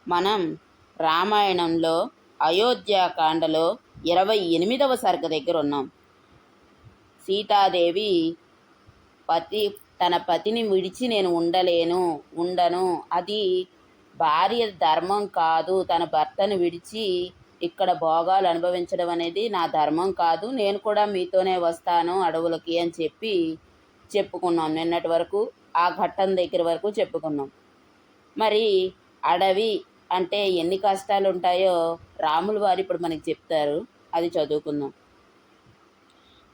మనం రామాయణంలో అయోధ్యాకాండలో 28వ సర్గ దగ్గర ఉన్నాం. సీతాదేవి తన పతిని విడిచి నేను ఉండను, అది భార్య ధర్మం కాదు, తన భర్తను విడిచి ఇక్కడ భోగాలు అనుభవించడం అనేది నా ధర్మం కాదు, నేను కూడా మీతోనే వస్తాను అడవులకి అని చెప్పుకున్నాం. నిన్నటి వరకు ఆ ఘట్టం దగ్గర వరకు చెప్పుకున్నాం. మరి అడవి అంటే ఎన్ని కష్టాలు ఉంటాయో రాములు వారు ఇప్పుడు మనకి చెప్తారు, అది చదువుకుందాం.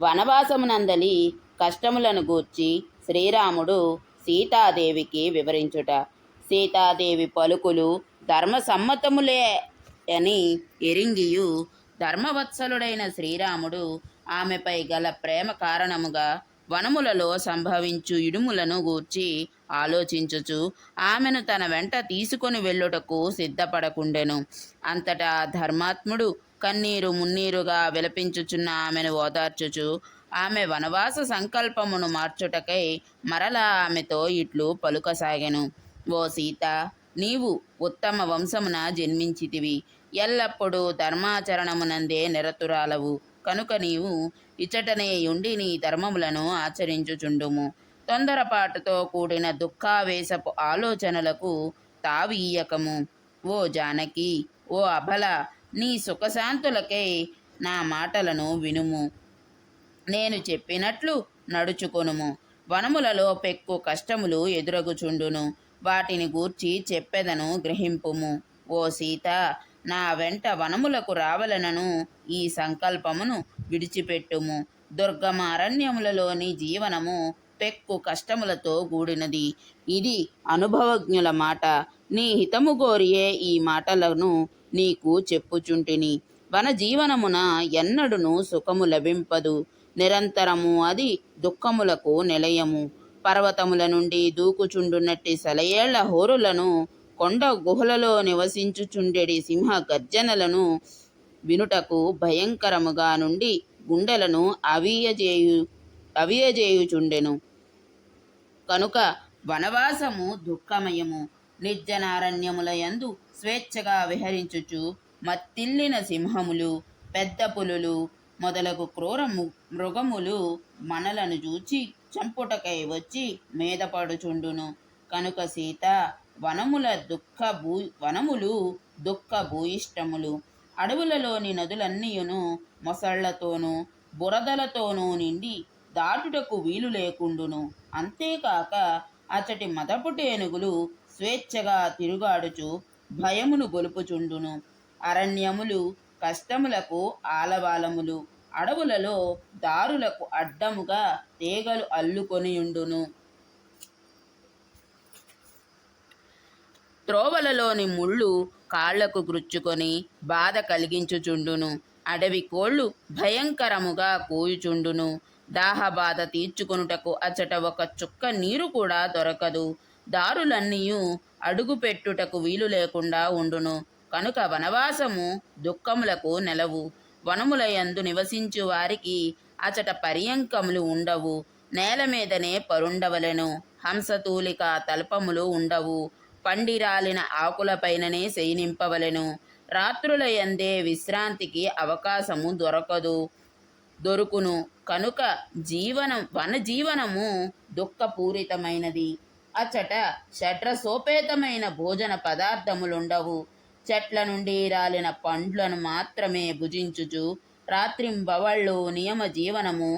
వనవాసమునందలి కష్టములను గూర్చి శ్రీరాముడు సీతాదేవికి వివరించుట. సీతాదేవి పలుకులు ధర్మసమ్మతములే అని ఎరింగియు ధర్మవత్సలుడైన శ్రీరాముడు ఆమెపై గల ప్రేమ కారణముగా వనములలో సంభవించు ఇడుములను గూర్చి ఆలోచించుచు ఆమెను తన వెంట తీసుకొని వెళ్ళుటకు సిద్ధపడకుండెను. అంతటా ధర్మాత్ముడు కన్నీరు మున్నీరుగా విలపించుచున్న ఆమెను ఓదార్చుచు ఆమె వనవాస సంకల్పమును మార్చుటకై మరలా ఆమెతో ఇట్లు పలుకసాగెను. ఓ సీత, నీవు ఉత్తమ వంశమున జన్మించితివి, ఎల్లప్పుడూ ధర్మాచరణమునందే నిరతురాలవు కనుక నీవు ఇచటనే ఉండి నీ ధర్మములను ఆచరించుచుండుము. తొందరపాటుతో కూడిన దుఃఖావేశపు ఆలోచనలకు తావీయకము. ఓ జానకి, ఓ అబల, నీ సుఖశాంతులకై నా మాటలను వినుము. నేను చెప్పినట్లు నడుచుకొనుము. వనములలో పెక్కు కష్టములు ఎదురగుచుండును, వాటిని గూర్చి చెప్పెదను గ్రహింపుము. ఓ సీత, నా వెంట వనములకు రావలనను ఈ సంకల్పమును విడిచిపెట్టుము. దుర్గమ అరణ్యములలోని జీవనము పెక్కు కష్టములతో కూడినది. ఇది అనుభవజ్ఞుల మాట. నీ హితము గోరియే ఈ మాటలను నీకు చెప్పుచుంటిని. వన జీవనమున ఎన్నడును సుఖము లభింపదు, నిరంతరము అది దుఃఖములకు నిలయము. పర్వతముల నుండి దూకుచుండునట్టి సెలయేళ్ల హోరులను, కొండ గుహలలో నివసించుచుండెడి సింహ గర్జనలను వినుటకు భయంకరముగా నుండి గుండెలను అవియజేయుచుండెను. కనుక వనవాసము దుఃఖమయము. నిర్జనారణ్యముల యందు స్వేచ్ఛగా విహరించుచు మత్తిల్లిన సింహములు, పెద్ద పులులు మొదలగు క్రూర మృగములు మనలను చూచి చంపుటకై వచ్చి మీదపడుచుండును. కనుక సీత, వనములు దుఃఖ భూయిష్టములు. అడవులలోని నదులన్నీయును మొసళ్లతోనూ బురదలతోనూ నిండి దాటుటకు వీలు లేకుండును. అంతేకాక అచటి మదపుటేనుగులు స్వేచ్ఛగా తిరుగాడుచు భయమును గొలుపుచుండును. అరణ్యములు కష్టములకు ఆలవాలములు. అడవులలో దారులకు అడ్డముగా తీగలు అల్లుకొనియుండును. త్రోవలలోని ముళ్ళు కాళ్లకు గ్రుచ్చుకొని బాధ కలిగించుచుండును. అడవి కోళ్లు భయంకరముగా కూయుచుండును. దాహబాధ తీర్చుకొనుటకు అచట ఒక చుక్క నీరు కూడా దొరకదు. దారులన్నీయు అడుగు పెట్టుటకు వీలు లేకుండా ఉండును. కనుక వనవాసము దుఃఖములకు నెలవు. వనములయందు నివసించు వారికి అచట పర్యంకములు ఉండవు. నేల మీదనే పరుండవలెను. హంసతూలిక తల్పములు ఉండవు. పండిరాలిన ఆకులపైననే శయనింపవలెను. రాత్రులయందే విశ్రాంతికి అవకాశము దొరుకును. కనుక వన జీవనము దుఃఖపూరితమైనది. అచ్చట షడ్రసోపేతమైన భోజన పదార్థములుండవు. చెట్ల నుండి రాలిన పండ్లను మాత్రమే భుజించుచు రాత్రింబవళ్ళు నియమ జీవనము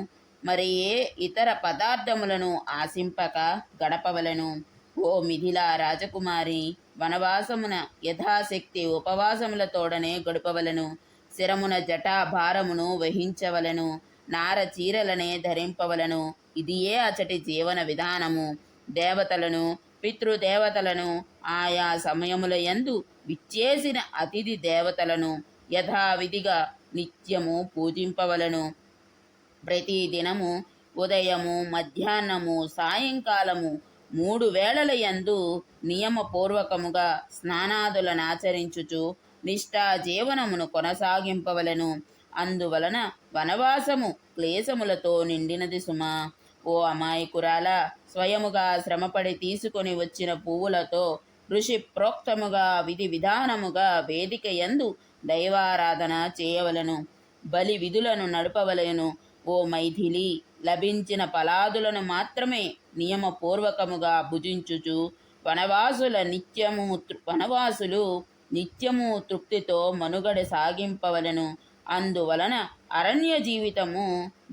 మరి ఏ ఇతర పదార్థములను ఆశింపక గడపవలెను. ఓ మిథిలా రాజకుమారి, వనవాసమున యథాశక్తి ఉపవాసములతోడనే గడపవలెను. శిరమున జటాభారమును వహించవలెను. నార చీరలనే ధరింపవలను. ఇదియే అచటి జీవన విధానము. దేవతలను పితృదేవతలను ఆయా సమయముల యందు విచ్చేసిన అతిథి దేవతలను యథావిధిగా నిత్యము పూజింపవలను. ప్రతి దినము ఉదయము, మధ్యాహ్నము, సాయంకాలము 3 వేళల యందు నియమపూర్వకముగా స్నానాదులనాచరించుచు నిష్ఠా జీవనమును కొనసాగింపవలను. అందువలన వనవాసము క్లేశములతో నిండినది సుమా. ఓ అమాయకురాల, స్వయముగా శ్రమపడి తీసుకొని వచ్చిన పువ్వులతో ఋషి ప్రోక్తముగా విధి విధానముగా వేదిక యందు దైవారాధన చేయవలను, బలి విధులను నడపవలను. ఓ మైథిలి, లభించిన ఫలాదులను మాత్రమే నియమపూర్వకముగా భుజించుచు వనవాసులు నిత్యము తృప్తితో మనుగడ సాగింపవలను. అందువలన అరణ్య జీవితము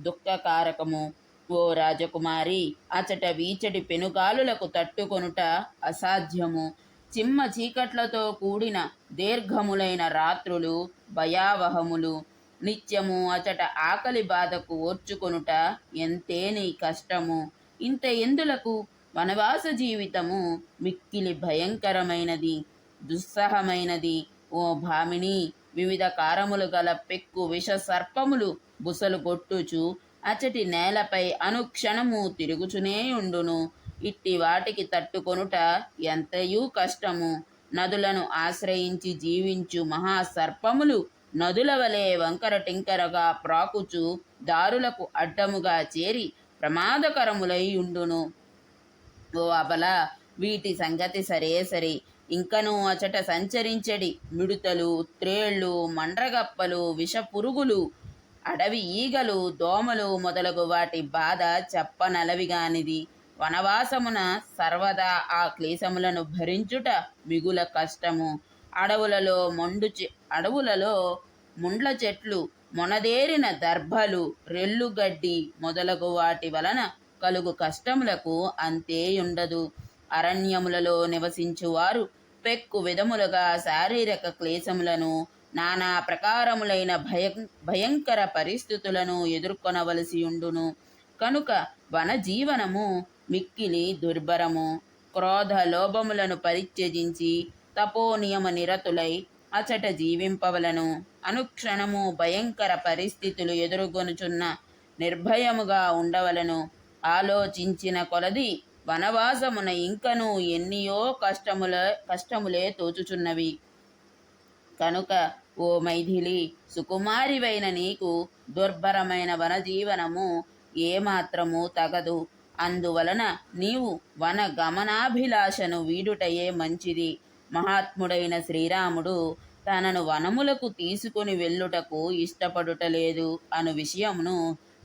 దుఃఖకారకము. ఓ రాజకుమారి, అచట వీచటి పెనుగాలులకు తట్టుకొనుట అసాధ్యము. చిమ్మ చీకట్లతో కూడిన దీర్ఘములైన రాత్రులు భయావహములు. నిత్యము అచట ఆకలి బాధకు ఓర్చుకొనుట ఎంతేని కష్టము. ఇంత ఎందులకు వనవాస జీవితము మిక్కిలి భయంకరమైనది, దుస్సహమైనది. ఓ భామిని, వివిధ కారములు గల పెక్కు విష సర్పములు బుసలు కొట్టుచు అచటి నేలపై అనుక్షణము తిరుగుచునే ఉండును. ఇట్టి వాటికి తట్టుకొనుట ఎంతయూ కష్టము. నదులను ఆశ్రయించి జీవించు మహాసర్పములు నదుల వలె వంకర టింకరగా ప్రాకుచు దారులకు అడ్డముగా చేరి ప్రమాదకరములై ఉండును. ఓ అబల, వీటి సంగతి సరే, ఇంకనూ అచట సంచరించడి మిడుతలు, త్రేళ్ళు, మండ్రగప్పలు, విషపురుగులు, అడవి ఈగలు, దోమలు మొదలగు వాటి బాధ చెప్పనలవిగానిది. వనవాసమున సర్వదా ఆ క్లేశములను భరించుట మిగుల కష్టము. అడవులలో ముండ్ల చెట్లు, మొనదేరిన దర్భలు, రెల్లుగడ్డి మొదలగు వాటి వలన కలుగు కష్టములకు అంతేయుండదు. అరణ్యములలో నివసించువారు పెక్కు విధములుగా శారీరక క్లేశములను, నానా ప్రకారములైన భయంకర పరిస్థితులను ఎదుర్కొనవలసి ఉండును. కనుక వనజీవనము మిక్కిలి దుర్భరము. క్రోధ లోభములను పరిత్యజించి తపోనియమ నిరతులై అచట జీవింపవలను. అనుక్షణము భయంకర పరిస్థితులు ఎదుర్కొనుచున్న నిర్భయముగా ఉండవలను. ఆలోచించిన కొలది వనవాసమున ఇంకనూ ఎన్నియో కష్టములే తోచుచున్నవి. కనుక ఓ మైథిలి, సుకుమారివైన నీకు దుర్భరమైన వనజీవనము ఏమాత్రము తగదు. అందువలన నీవు వన గమనాభిలాషను వీడుటయే మంచిది. మహాత్ముడైన శ్రీరాముడు తనను వనములకు తీసుకుని వెళ్ళుటకు ఇష్టపడుటలేదు అను విషయమును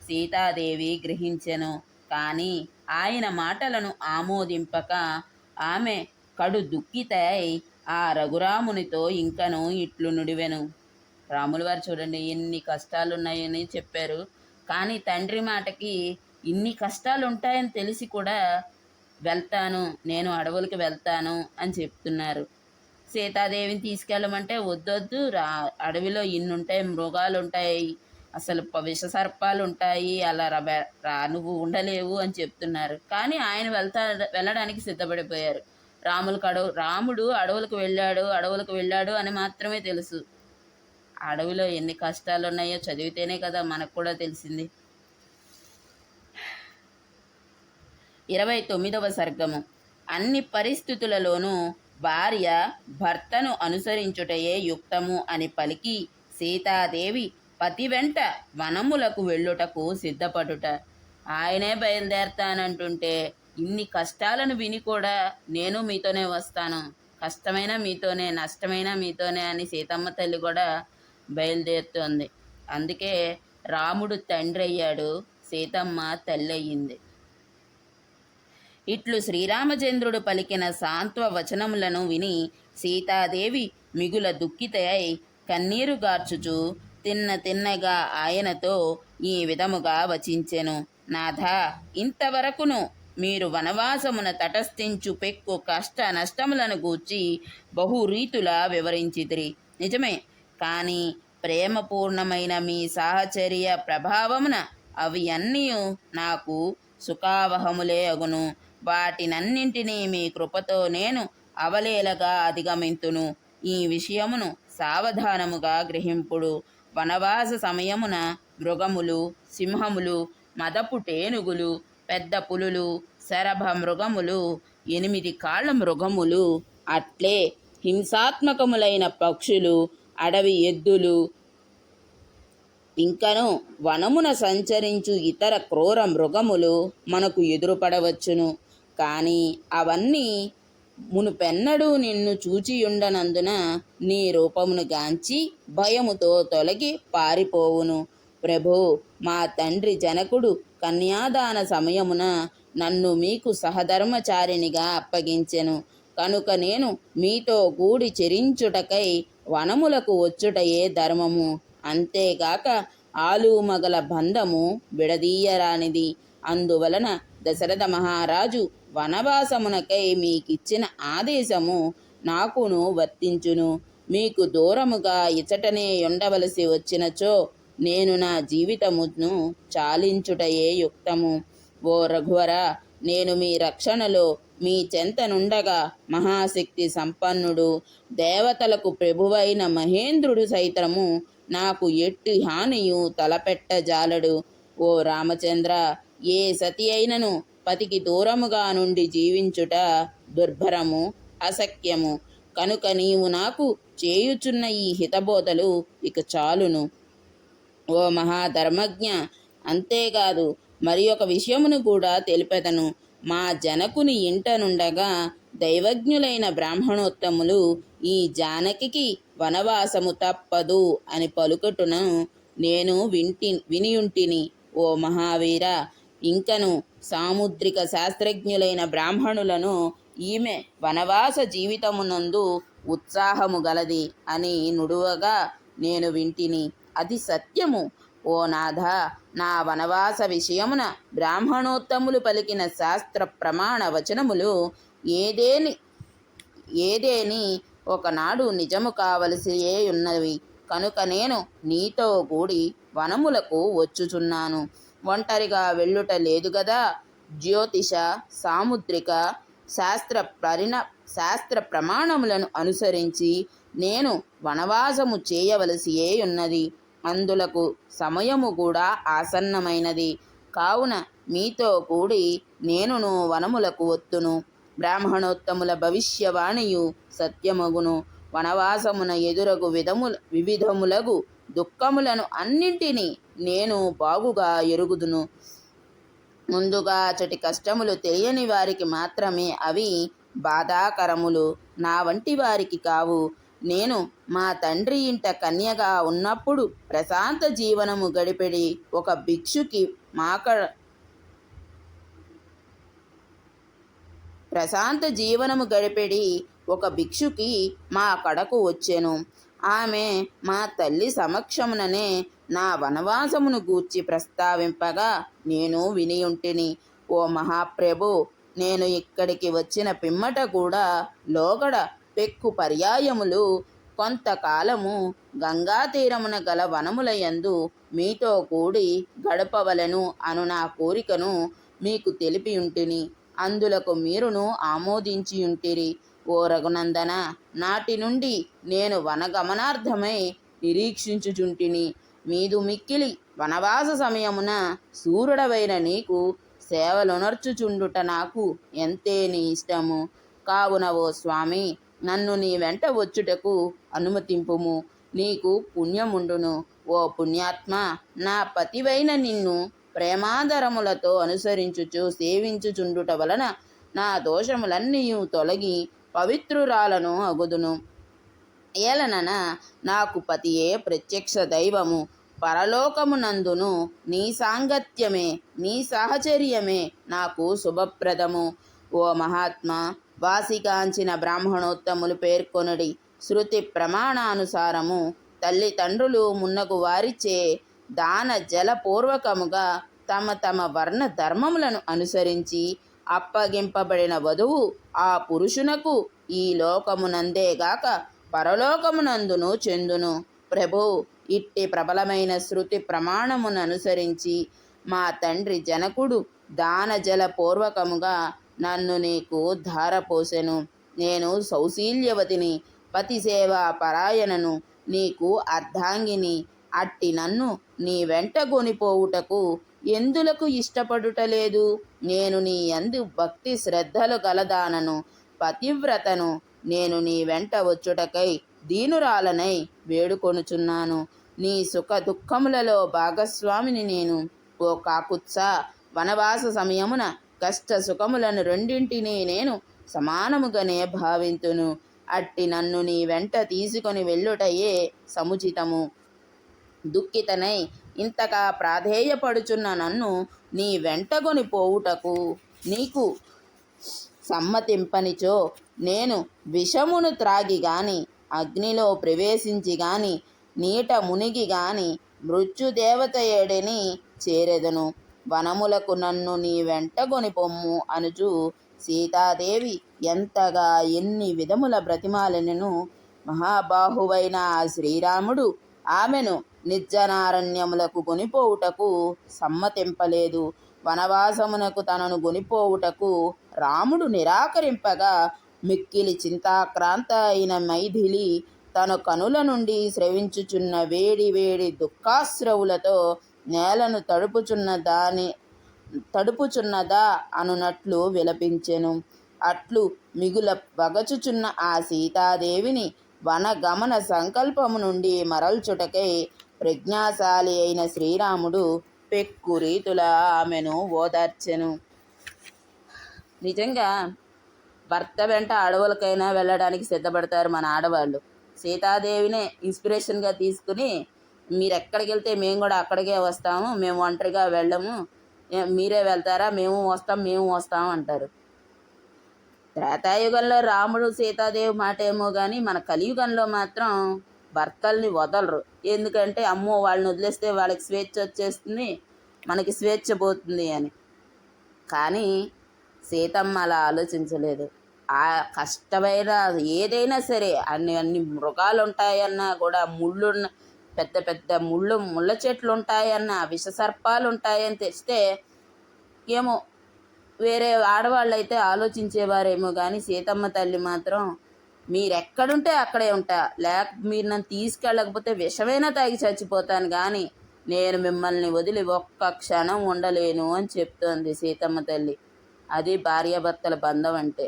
సీతాదేవి గ్రహించెను. కానీ ఆయన మాటలను ఆమోదింపక ఆమె కడు దుఃఖితై ఆ రఘురామునితో ఇంకను ఇట్లు నుడివెను. రాముల వారు చూడండి, ఎన్ని కష్టాలున్నాయని చెప్పారు. కానీ తండ్రి మాటకి ఇన్ని కష్టాలు ఉంటాయని తెలిసి కూడా వెళ్తాను, నేను అడవులకు వెళ్తాను అని చెప్తున్నారు. సీతాదేవిని తీసుకెళ్ళమంటే వద్దొద్దు, అడవిలో ఇన్నుంటాయి, మృగాలు ఉంటాయి, అసలు విషసర్పాలు ఉంటాయి, అలా నువ్వు ఉండలేవు అని చెప్తున్నారు. కానీ ఆయన వెళ్ళడానికి సిద్ధపడిపోయారు. రాముడు అడవులకు వెళ్ళాడు అని మాత్రమే తెలుసు. అడవిలో ఎన్ని కష్టాలు ఉన్నాయో చదివితేనే కదా మనకు కూడా తెలిసింది. 29వ సర్గము. అన్ని పరిస్థితులలోనూ భార్య భర్తను అనుసరించుటయే యుక్తము అని పలికి సీతాదేవి పతి వెంట వనములకు వెళ్ళుటకు సిద్ధపడుట. ఆయనే బయలుదేరతానంటుంటే ఇన్ని కష్టాలను విని కూడా నేను మీతోనే వస్తాను, కష్టమైన మీతోనే, నష్టమైన మీతోనే అని సీతమ్మ తల్లి కూడా బయలుదేరుతోంది. అందుకే రాముడు తండ్రి అయ్యాడు, సీతమ్మ తల్లి అయ్యింది. ఇట్లు శ్రీరామచంద్రుడు పలికిన సాంత్వ వచనములను విని సీతాదేవి మిగుల దుఃఖితయై కన్నీరు గార్చుచు తిన్నగా ఆయనతో ఈ విధముగా వచించెను. నాథ, ఇంతవరకును మీరు వనవాసమున తటస్థించు పెక్కు కష్ట నష్టములను గూర్చి బహురీతులా వివరించితిరి, నిజమే. కానీ ప్రేమపూర్ణమైన మీ సాహచర్య ప్రభావమున అవి అన్నీ నాకు సుఖావహములే అగును. వాటినన్నింటినీ మీ కృపతో నేను అవలేలగా అధిగమింతును. ఈ విషయమును సావధానముగా గ్రహింపుడు. వనవాస సమయమున మృగములు, సింహములు, మదపు టేనుగులు, పెద్ద పులులు, శరభ మృగములు, 8 కాళ్ళ మృగములు, అట్లే హింసాత్మకములైన పక్షులు, అడవి ఎద్దులు, ఇంకను వనమున సంచరించు ఇతర క్రూర మృగములు మనకు ఎదురుపడవచ్చును. కానీ అవన్నీ మునుపెన్నడూ నిన్ను చూచియుండనందున నీ రూపమును గాంచి భయముతో తొలగి పారిపోవును. ప్రభో, మా తండ్రి జనకుడు కన్యాదాన సమయమున నన్ను మీకు సహధర్మచారినిగా అప్పగించెను. కనుక నేను మీతో కూడి చెరించుటకై వనములకు వచ్చుటయే ధర్మము. అంతేగాక ఆలుమగల బంధము విడదీయరానిది. అందువలన దశరథ మహారాజు వనవాసమునకై మీకిచ్చిన ఆదేశము నాకును వర్తించును. మీకు దూరముగా ఇచటనే ఉండవలసి వచ్చినచో నేను నా జీవితమును చాలించుటయే యుక్తము. ఓ రఘువర, నేను మీ రక్షణలో మీ చెంతనుండగా మహాశక్తి సంపన్నుడు, దేవతలకు ప్రభువైన మహేంద్రుడు సైతము నాకు ఎట్టి హానియు తలపెట్టజాలడు. ఓ రామచంద్ర, ఏ సతి అయినను పతికి దూరముగా నుండి జీవించుట దుర్భరము, అసఖ్యము. కనుక నీవు నాకు చేయుచున్న ఈ హితబోధలు ఇక చాలును. ఓ మహాధర్మజ్ఞ, అంతేకాదు మరి ఒక విషయమును కూడా తెలిపెదను. మా జనకుని ఇంట నుండగా దైవజ్ఞులైన బ్రాహ్మణోత్తములు ఈ జానకికి వనవాసము తప్పదు అని పలుకటును నేను వినియుంటిని. ఓ మహావీర, ఇంకను సాముద్రిక శాస్త్రజ్ఞులైన బ్రాహ్మణులను ఈమె వనవాస జీవితమునందు ఉత్సాహము గలది అని నుడువగా నేను వింటిని. అది సత్యము. ఓ నాథ, నా వనవాస విషయమున బ్రాహ్మణోత్తములు పలికిన శాస్త్ర ప్రమాణ వచనములు ఏదేని ఒకనాడు నిజము కావలసియే ఉన్నవి. కనుక నేను నీతో కూడి వనములకు వచ్చుచున్నాను. ఒంటరిగా వెళ్ళుట లేదు గదా. జ్యోతిష, సాముద్రిక శాస్త్ర ప్రమాణములను అనుసరించి నేను వనవాసము చేయవలసియే ఉన్నది. అందులకు సమయము కూడా ఆసన్నమైనది. కావున మీతో కూడి నేనును వనములకు వత్తును. బ్రాహ్మణోత్తముల భవిష్యవాణియు సత్యమగును. వనవాసమున ఎదురగు వివిధములగు దుఃఖములను అన్నింటినీ నేను బాగుగా ఎరుగుదును. ముందుగా అచటి కష్టములు తెలియని వారికి మాత్రమే అవి బాధాకరములు, నా వంటి వారికి కావు. నేను మా తండ్రి ఇంట కన్యగా ఉన్నప్పుడు ప్రశాంత జీవనము గడిపెడి ఒక భిక్షుకి మా కడకు వచ్చెను. ఆమె మా తల్లి సమక్షముననే నా వనవాసమును గూర్చి ప్రస్తావింపగా నేను వినియుంటిని. ఓ మహాప్రభు, నేను ఇక్కడికి వచ్చిన పిమ్మట కూడా లోగడ పెక్కు పర్యాయములు కొంతకాలము గంగా తీరమున గల వనములయందు మీతో కూడి గడపవలను అను నా కోరికను మీకు తెలిపియుంటిని. అందులకు మీరును ఆమోదించియుంటిరి. ఓ రఘునందన, నాటి నుండి నేను వనగమనార్థమై నిరీక్షించుచుంటిని. మీదు మిక్కిలి వనవాస సమయమున సూర్యుడవైన నీకు సేవలునర్చుచుండుట నాకు ఎంతేని ఇష్టము. కావున ఓ స్వామి, నన్ను నీ వెంట వచ్చుటకు అనుమతింపుము. నీకు పుణ్యముండును. ఓ పుణ్యాత్మ, నా పతివైన నిన్ను ప్రేమాదరములతో అనుసరించుచు సేవించుచుండుట వలన నా దోషములన్నీయు తొలగి పవిత్రురాలను అగుదును. ఏలనన నాకు పతియే ప్రత్యక్ష దైవము. పరలోకమునందును నీ సాంగత్యమే, నీ సాహచర్యమే నాకు శుభప్రదము. ఓ మహాత్మా, వాసికాంచిన బ్రాహ్మణోత్తములు పేర్కొనడి శృతి ప్రమాణానుసారము తల్లిదండ్రులు మున్నగు వారిచే దాన జలపూర్వకముగా తమ తమ వర్ణ ధర్మములను అనుసరించి అప్పగింపబడిన వధువు ఆ పురుషునకు ఈ లోకమునందేగాక పరలోకమునందును చెందును. ప్రభు, ఇట్టి ప్రబలమైన శృతి ప్రమాణమును అనుసరించి మా తండ్రి జనకుడు దాన జల పూర్వకముగా నన్ను నీకు ధారపోసెను. నేను సౌశీల్యవతిని, పతిసేవా పరాయణను, నీకు అర్ధాంగిని. అట్టి నన్ను నీ వెంట కొనిపోవుటకు ఎందులకు ఇష్టపడుటలేదు? నేను నీ యందు భక్తి శ్రద్ధలు గలదానను, పతివ్రతను. నేను నీ వెంట వచ్చుటకై దీనురాలనై వేడుకొనుచున్నాను. నీ సుఖ దుఃఖములలో భాగస్వామిని నేను. ఓ కాకుత్స, వనవాస సమయమున కష్ట సుఖములను రెండింటినీ నేను సమానముగానే భావింతును. అట్టి నన్ను నీ వెంట తీసుకొని వెళ్ళుటయే సముచితము. దుఃఖితనై ఇంతగా ప్రాధేయపడుచున్న నన్ను నీ వెంటగొని పోవుటకు నీకు సమ్మతింపనిచో నేను విషమును త్రాగి గాని, అగ్నిలో ప్రవేశించి గాని, నీట మునిగి గాని మృత్యుదేవత ఏడని చేరెదను. వనములకు నన్ను నీ వెంటగొని పొమ్ము అనుచు సీతాదేవి ఎంతగా ఎన్ని విధముల బ్రతిమాలెనను. మహాబాహువైన ఆ శ్రీరాముడు ఆమెను నిర్జనారణ్యములకు కొనిపోవుటకు సమ్మతింపలేదు. వనవాసమునకు తనను గొనిపోవుటకు రాముడు నిరాకరింపగా మిక్కిలి చింతాక్రాంత అయిన మైథిలి తన కనుల నుండి స్రవించుచున్న వేడి వేడి దుఃఖాశ్రవులతో నేలను తడుపుచున్నదా అనునట్లు విలపించెను. అట్లు మిగుల వగచుచున్న ఆ సీతాదేవిని వనగమన సంకల్పము నుండి మరల్చుటకై ప్రజ్ఞాశాలి అయిన శ్రీరాముడు పెక్కు రీతులా ఆమెను ఓదార్చెను. నిజంగా భర్త వెంట అడవులకైనా వెళ్ళడానికి సిద్ధపడతారు మన ఆడవాళ్ళు. సీతాదేవినే ఇన్స్పిరేషన్గా తీసుకుని మీరు ఎక్కడికి వెళ్తే మేము కూడా అక్కడికే వస్తాము, మేము ఒంటరిగా వెళ్ళము, మీరే వెళ్తారా, మేము వస్తాము అంటారు. త్రేతాయుగంలో రాముడు సీతాదేవి మాట ఏమో కానీ మన కలియుగంలో మాత్రం భర్తల్ని వదలరు. ఎందుకంటే అమ్మో వాళ్ళని వదిలేస్తే వాళ్ళకి స్వేచ్ఛ వచ్చేస్తుంది, మనకి స్వేచ్ఛ పోతుంది అని. కానీ సీతమ్మ అలా ఆలోచించలేదు. ఆ కష్టమైన ఏదైనా సరే అన్ని మృగాలు ఉంటాయన్నా కూడా పెద్ద పెద్ద ముళ్ళ చెట్లు ఉంటాయన్నా, విషసర్పాలు ఉంటాయని తెస్తే ఏమో వేరే ఆడవాళ్ళు అయితే ఆలోచించేవారేమో కానీ సీతమ్మ తల్లి మాత్రం మీరెక్కడుంటే అక్కడే ఉంటా, మీరు నన్ను తీసుకెళ్ళకపోతే విషమైనా తాగి చచ్చిపోతాను కానీ నేను మిమ్మల్ని వదిలి ఒక్క క్షణం ఉండలేను అని చెప్తోంది సీతమ్మ తల్లి. అది భార్యాభర్తల బంధం అంటే.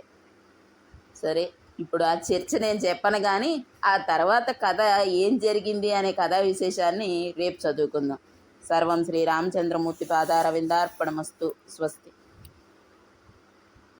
సరే, ఇప్పుడు ఆ చర్చ నేను చెప్పను కానీ ఆ తర్వాత కథ ఏం జరిగింది అనే కథా విశేషాన్ని రేపు చదువుకుందాం. సర్వం శ్రీ రామచంద్రమూర్తి పాదారవిందార్పణమస్తు. స్వస్తి.